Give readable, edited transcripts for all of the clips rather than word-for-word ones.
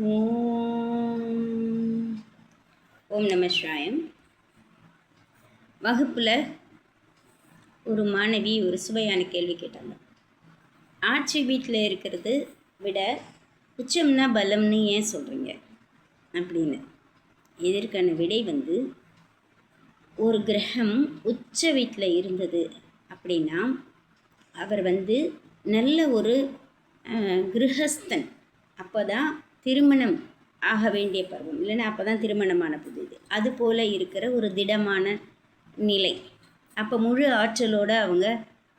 ஓம் ஓம் நம சிவாயம். வகுப்பில் ஒரு மாணவி ஒரு சுவையான கேள்வி கேட்டாங்க. ஆட்சி வீட்டில் இருக்கிறது விட உச்சம்னா பலம்னு ஏன் சொல்கிறீங்க அப்படின்னு. இதற்கான விடை ஒரு கிரகம் உச்ச வீட்டில் இருந்தது அப்படின்னா அவர் நல்ல ஒரு கிரகஸ்தன். அப்போ தான் திருமணம் ஆக வேண்டிய பருவம், இல்லைன்னா அப்போ தான் திருமணமான புது அது போல் இருக்கிற ஒரு திடமான நிலை. அப்போ முழு ஆற்றலோடு அவங்க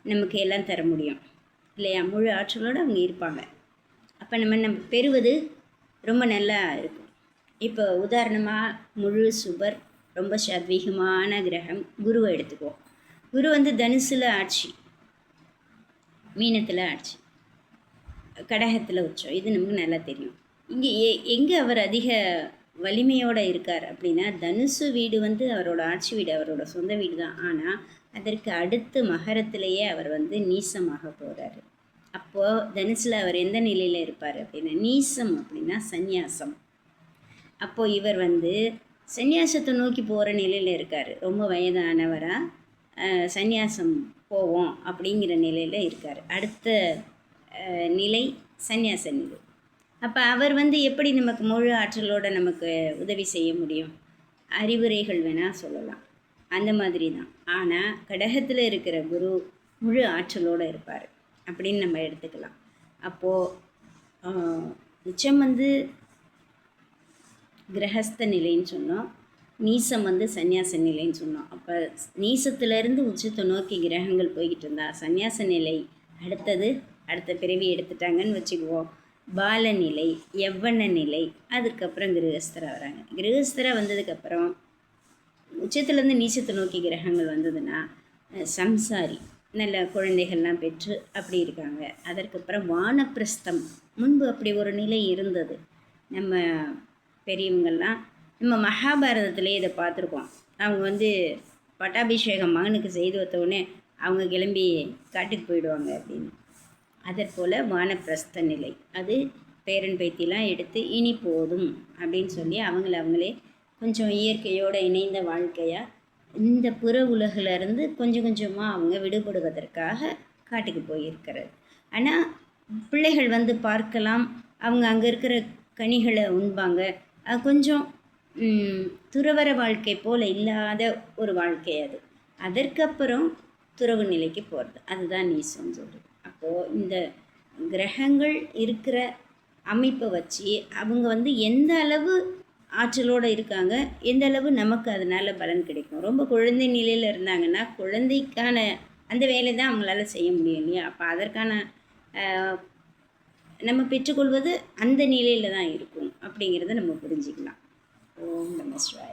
நமக்கு எல்லாம் தர முடியும் இல்லையா? முழு ஆற்றலோடு அவங்க இருப்பாங்க. அப்போ நம்ம பெறுவது ரொம்ப நல்லா இருக்கும். இப்போ உதாரணமாக முழு சுபர், ரொம்ப சாத்வீகமான கிரகம் குருவை எடுத்துக்குவோம். குரு தனுசில் ஆட்சி, மீனத்தில் ஆட்சி, கடகத்தில் உச்சம். இது நமக்கு நல்லா தெரியும். இங்கே எங்கே அவர் அதிக வலிமையோடு இருக்கார் அப்படின்னா, தனுசு வீடு அவரோட ஆட்சி வீடு, அவரோட சொந்த வீடு தான். ஆனால் அதற்கு அடுத்து மகரத்திலேயே அவர் நீசமாக போகிறாரு. அப்போது தனுசில் அவர் எந்த நிலையில் இருப்பார் அப்படின்னா, நீசம் அப்படின்னா சந்நியாசம். அப்போது இவர் சந்நியாசத்தை நோக்கி போகிற நிலையில் இருக்கார். ரொம்ப வயதானவராக சந்நியாசம் போவோம் அப்படிங்கிற நிலையில் இருக்கார். அடுத்த நிலை சந்நியாச நிலை. அப்போ அவர் எப்படி நமக்கு முழு ஆற்றலோடு நமக்கு உதவி செய்ய முடியும்? அறிவுரைகள் வேணால் சொல்லலாம், அந்த மாதிரி தான். ஆனால் கடகத்தில் இருக்கிற குரு முழு ஆற்றலோடு இருப்பார் அப்படின்னு நம்ம எடுத்துக்கலாம். அப்போது உச்சம் கிரகஸ்த நிலைன்னு சொன்னோம், நீசம் சந்நியாச நிலைன்னு சொன்னோம். அப்போ நீசத்திலேருந்து உச்சத்தை நோக்கி கிரகங்கள் போய்கிட்டு இருந்தால் சந்நியாச நிலை அடுத்த பிறவி எடுத்துட்டாங்கன்னு வச்சுக்குவோம். பாலநிலை, யவ்வன நிலை, அதுக்கப்புறம் கிரகஸ்தராக வராங்க. கிரகஸ்தராக வந்ததுக்கப்புறம் உச்சத்துலேருந்து நீச்சத்தை நோக்கி கிரகங்கள் வந்ததுன்னா சம்சாரி, நல்ல குழந்தைகள்லாம் பெற்று அப்படி இருக்காங்க. அதற்கப்புறம் வானப்பிரஸ்தம், முன்பு அப்படி ஒரு நிலை இருந்தது. நம்ம பெரியவங்கள்லாம் நம்ம மகாபாரதத்திலே இதை பார்த்துருக்கோம். அவங்க பட்டாபிஷேகம் மகனுக்கு செய்து வைத்தவுடனே அவங்க கிளம்பி காட்டுக்கு போயிடுவாங்க அப்படின்னு. அதற்போல் வானப்பிரஸ்த நிலை, அது பேரன் பேத்திலாம் எடுத்து இனி போதும் அப்படின்னு சொல்லி அவங்களே கொஞ்சம் இயற்கையோடு இணைந்த வாழ்க்கையாக இந்த புற உலகிலிருந்து கொஞ்சம் கொஞ்சமாக அவங்க விடுபடுவதற்காக காட்டுக்கு போயிருக்கிறது. ஆனால் பிள்ளைகள் பார்க்கலாம், அவங்க அங்கே இருக்கிற கனிகளை உண்பாங்க. அது கொஞ்சம் துறவர வாழ்க்கை போல் இல்லாத ஒரு வாழ்க்கை அது. அதற்கப்புறம் துறவு நிலைக்கு போகிறது, அதுதான் நீசம்னு சொல்கிறது. அப்போது இந்த கிரகங்கள் இருக்கிற அமைப்பை வச்சு அவங்க எந்த அளவு ஆற்றலோடு இருக்காங்க, எந்த அளவு நமக்கு அதனால் பலன் கிடைக்கும். ரொம்ப குழந்தை நிலையில் இருந்தாங்கன்னா குழந்தைக்கான அந்த வேலை தான் அவங்களால செய்ய முடியும் இல்லையா? அப்போ அதற்கான நம்ம பெற்றுக்கொள்வது அந்த நிலையில் தான் இருக்கும் அப்படிங்கிறத நம்ம புரிஞ்சுக்கலாம். ஓம் நம சிவாய.